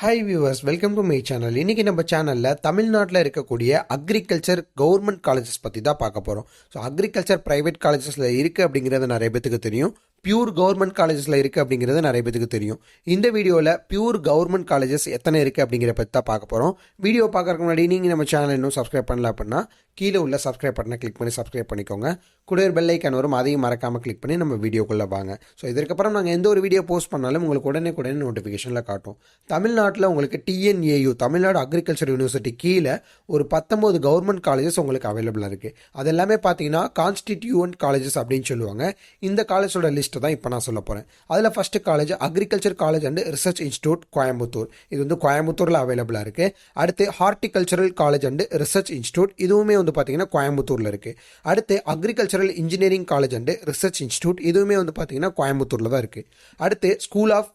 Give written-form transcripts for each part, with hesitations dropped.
Hi viewers, welcome to my channel. இன்றைக்கி நம்ம சேனலில் தமிழ்நாட்டில் இருக்கக்கூடிய அக்ரிகல்ச்சர் கவர்மெண்ட் காலேஜஸ் பற்றி தான் பார்க்க போகிறோம். ஸோ அக்ரிகல்ச்சர் ப்ரைவேட் காலேஜஸில் இருக்குது அப்படிங்கிறது நிறைய பேத்துக்கு தெரியும். பியூர் கவர்மெண்ட் காலேஜஸில் இருக்குது அப்படிங்கிறது நிறைய பேத்துக்கு தெரியும். இந்த வீடியோவில் பியூர் கவர்மெண்ட் காலேஜஸ் எத்தனை இருக்குது அப்படிங்கிற பற்றி தான் பார்க்க போகிறோம். வீடியோ பார்க்கறதுக்கு முன்னாடி நீங்கள் நம்ம சேனல் இன்னும் சப்ஸ்கிரைப் பண்ணல அப்படின்னா கீழே உள்ள சப்ஸ்கிரைப் பட்டனை கிளிக் பண்ணி சப்ஸ்கிரைப் பண்ணிக்கோங்க. கூட ஒரு பெல் ஐக்கான் வரும், அதையும் மறக்காமல் கிளிக் பண்ணி நம்ம வீடியோக்குள்ளே வாங்க. ஸோ இதற்கப்புறம் நாங்கள் எந்த ஒரு வீடியோ போஸ்ட் பண்ணாலும் உங்களுக்கு உடனே நோட்டிஃபிகேஷனில் காட்டும். தமிழ்நாட்டில் உங்களுக்கு டிஎன்ஏயு தமிழ்நாடு அக்ரிகல்ச்சர் யூனிவர்சிட்டி கீழே ஒரு 19 கவர்மெண்ட் காலேஜஸ் உங்களுக்கு அவைலபிளாக இருக்குது. அது எல்லாமே பார்த்தீங்கன்னா கான்ஸ்டிடியூவன்ட் காலேஜஸ் அப்படின்னு சொல்லுவாங்க. இந்த காலேஜோட லிஸ்ட் தான் இப்போ நான் சொல்ல போகிறேன். அதில் first college agriculture college and research institute Coimbatore. இது வந்து கோயம்புத்தூரில் அவைலபிளாக இருக்குது. அடுத்து horticultural college and research institute, இதுவுமே வந்து பார்த்தீங்கன்னா கோயம்புத்தூரில் இருக்குது. அடுத்து agricultural engineering college and research institute, இதுவுமே வந்து பார்த்தீங்கன்னா கோயம்புத்தூரில் தான் இருக்குது. அடுத்து school of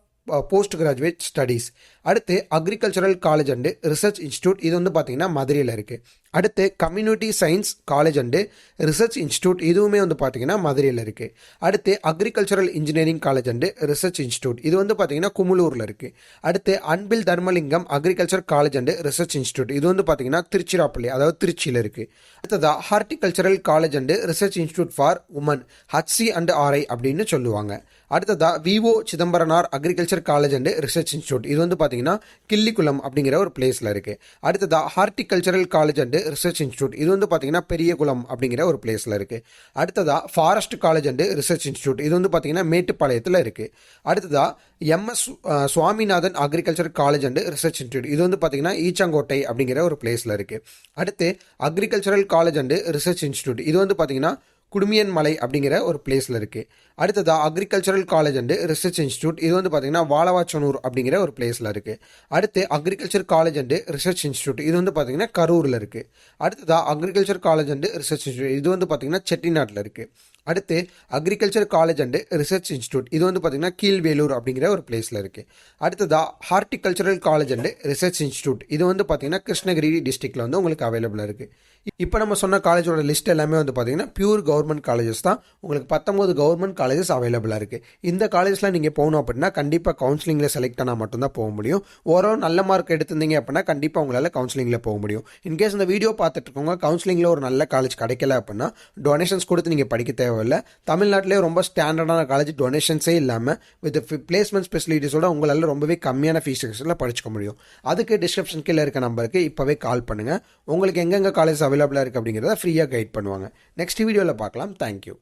post graduate studies, அடுத்து agricultural college and research institute, இது வந்து பார்த்தீங்கன்னா மதுரையில் இருக்குது. அடுத்து community science college and research institute, இதுவுமே வந்து பார்த்தீங்கன்னா மதுரையில் இருக்குது. அடுத்து agricultural engineering college and research institute, இது வந்து பார்த்தீங்கன்னா குமுலூரில் இருக்குது. அடுத்து Anbil Dharmalingam agriculture college and research institute, இது வந்து பார்த்தீங்கன்னா திருச்சிராப்பள்ளி, அதாவது திருச்சியில் இருக்குது. அடுத்ததா horticultural college and research institute for women, HC&RI அப்படின்னு சொல்லுவாங்க. அடுத்ததா VO Chidambaranar agriculture college and research institute, இது வந்து பார்த்தீங்கன்னா கிள்ளிக்குளம் அப்படிங்கிற ஒரு பிளேஸில் இருக்குது. அடுத்ததா horticultural college and research institute, இது வந்து பார்த்தீங்கன்னா பெரியகுளம் அப்படிங்கிற ஒரு பிளேஸில் இருக்குது. அடுத்ததா forest college and research institute, இது வந்து பார்த்தீங்கன்னா மேட்டுப்பாளையத்தில் இருக்குது. அடுத்ததா MS Swaminathan agriculture college and research institute, இது வந்து பார்த்தீங்கன்னா ஈச்சங்கோட்டை அப்படிங்கிற ஒரு பிளேஸில் இருக்குது. அடுத்து agricultural college and research institute, இது வந்து பார்த்தீங்கன்னா குடுமியன் மலை அப்படிங்கிற ஒரு பிளேஸில் இருக்குது. அடுத்ததா agricultural college and research institute, இது வந்து பார்த்தீங்கன்னா வாலவாச்சனூர் அப்படிங்கிற ஒரு பிளேஸில் இருக்குது. அடுத்து agriculture college and research institute, இது வந்து பார்த்தீங்கன்னா கரூரில் இருக்குது. அடுத்ததா agriculture college and research institute, இது வந்து பார்த்தீங்கன்னா செட்டிநாட்டில் இருக்குது. அடுத்து agriculture college and research institute, இது வந்து பார்த்தீங்கன்னா கீழ்வேலூர் அப்படிங்கிற ஒரு பிளேஸில் இருக்குது. அடுத்ததா horticultural college and research institute, இது வந்து பார்த்தீங்கன்னா கிருஷ்ணகிரி டிஸ்ட்ரிக்டில் வந்து உங்களுக்கு அவைலபிளாக இருக்குது. இப்போ நம்ம சொன்ன காலேஜோட லிஸ்ட் எல்லாமே வந்து பார்த்தீங்கன்னா பியூர் கவர்மெண்ட் காலேஜஸ் தான். உங்களுக்கு 19 கவர்மெண்ட் காலேஜஸ் அவைலபிளாக இருக்குது. இந்த காலேஜில் நீங்கள் போகணும் அப்படின்னா கண்டிப்பாக கவுன்சிலிங்கில் செலக்ட் ஆனால் மட்டும்தான் போக முடியும். ஓரளவு நல்ல மார்க் எடுத்திருந்தீங்க அப்படின்னா கண்டிப்பாக உங்களால் கவுன்சிலிங்கில் போக முடியும். இன்கேஸ் இந்த வீடியோ பார்த்துட்டு இருக்கவங்க கவுன்சிலிங்கில் ஒரு நல்ல காலேஜ் கிடைக்கல அப்படின்னா டொனேஷன்ஸ் கொடுத்து நீங்கள் படிக்க தேவையில்லை. தமிழ்நாட்டிலே ரொம்ப ஸ்டாண்டர்டான காலேஜ், டொனேஷன்ஸே இல்லாமல் வித் பிளேஸ்மெண்ட் ஃபெசிலிட்டிஸோட உங்களால் ரொம்பவே கம்மியான ஃபீஸ் ஸ்ட்ரக்சரில் படிச்சுக்க முடியும். அதுக்கு டிஸ்கிரிப்ஷன் கீழே இருக்க நம்பருக்கு இப்போவே கால் பண்ணுங்கள். உங்களுக்கு எங்கெங்கே காலேஜ் அவைலபிளாக இருக்குது அப்படிங்கிறத ஃப்ரீயாக கைட் பண்ணுவாங்க. நெக்ஸ்ட் வீடியோவில் பார்க்கலாம். தேங்க்யூ.